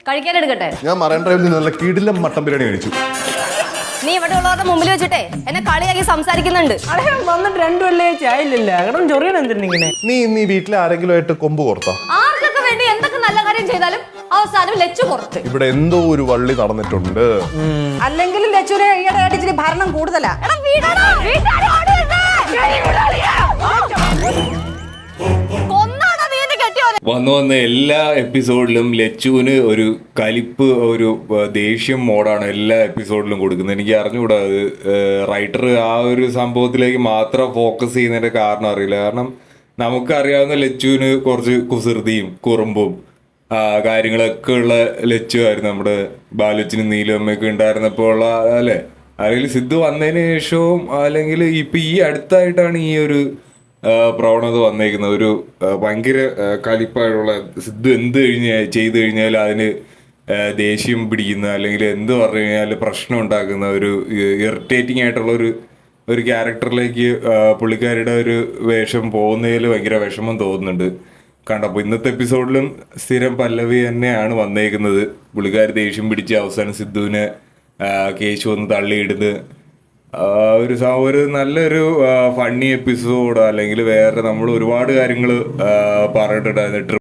കഴിക്കാനെടുക്കട്ടെ? ഞാൻ മറൈൻ ഡ്രൈവിൽ നിന്ന് നല്ല കിടിലം മട്ടൻ ബിരിയാണി കഴിച്ചു. നീ ഇവിടെ ഉള്ളവരുടെ മുമ്പിൽ വെച്ചിട്ടേ എന്നെ കളിയാക്കി സംസാരിക്കുന്നുണ്ട്. വന്നിട്ട് 2 വെള്ളിയാഴ്ച ആയില്ലല്ലോ, കിടന്ന് ചൊറിയണം എന്തിനെ? നീ വീട്ടിലെ ആരെങ്കിലും ആയിട്ട് കൊമ്പ് കോർത്താ? ആർക്കൊക്കെ വേണ്ടി എന്തൊക്കെ നല്ല കാര്യം ചെയ്താലും അവസാനം ലച്ചു പുറത്ത്. ഇവിടെ എന്തോ ഒരു വള്ളി നടന്നിട്ടുണ്ട്. അല്ലെങ്കിൽ ലച്ചുവിനെ ഈയിടെ ഇച്ചിരി ഭരണം കൂടുതലാ. വന്ന എല്ലാ എപ്പിസോഡിലും ലച്ചുവിന് ഒരു കലിപ്പ്, ഒരു ദേഷ്യം മോഡാണ് എല്ലാ എപ്പിസോഡിലും കൊടുക്കുന്നത്. എനിക്ക് അറിഞ്ഞുകൂടാ അത് റൈറ്റർ ആ ഒരു സംഭവത്തിലേക്ക് മാത്രം ഫോക്കസ് ചെയ്യുന്നതിന്റെ കാരണം അറിയില്ല. കാരണം നമുക്കറിയാവുന്ന ലച്ചുവിന് കുറച്ച് കുസൃതിയും കുറുമ്പും കാര്യങ്ങളൊക്കെ ഉള്ള ലച്ചു ആയിരുന്നു. നമ്മുടെ ബാലുച്ചിനും നീലമ്മയൊക്കെ ഉണ്ടായിരുന്നപ്പോൾ ഉള്ള അല്ലേ, അല്ലെങ്കിൽ സിദ്ധു വന്നതിന് ശേഷവും അല്ലെങ്കിൽ ഇപ്പൊ ഈ അടുത്തായിട്ടാണ് ഈ ഒരു പ്രവണത വന്നേക്കുന്നത്. ഒരു ഭയങ്കര കലിപ്പായിട്ടുള്ള സിദ്ധു എന്ത് ചെയ്തു കഴിഞ്ഞാൽ അതിന് ദേഷ്യം പിടിക്കുന്ന, അല്ലെങ്കിൽ എന്ത് പറഞ്ഞു കഴിഞ്ഞാൽ പ്രശ്നം ഉണ്ടാക്കുന്ന ഒരു ഇറിറ്റേറ്റിംഗ് ആയിട്ടുള്ള ഒരു ക്യാരക്ടറിലേക്ക് പുള്ളിക്കാരിയുടെ ഒരു വേഷം പോകുന്നതിൽ ഭയങ്കര വിഷമം തോന്നുന്നുണ്ട് കണ്ടപ്പോൾ. ഇന്നത്തെ എപ്പിസോഡിലും സ്ഥിരം പല്ലവി തന്നെയാണ് വന്നേക്കുന്നത്. പുള്ളിക്കാരി ദേഷ്യം പിടിച്ച് അവസാനം സിദ്ധുവിനെ കേശു വന്ന് തള്ളിയിടുന്നത് ഒരു നല്ലൊരു ഫണ്ണി എപ്പിസോഡ്, അല്ലെങ്കിൽ വേറെ നമ്മൾ ഒരുപാട് കാര്യങ്ങൾ പറഞ്ഞിട്ടുണ്ടായിരുന്നു.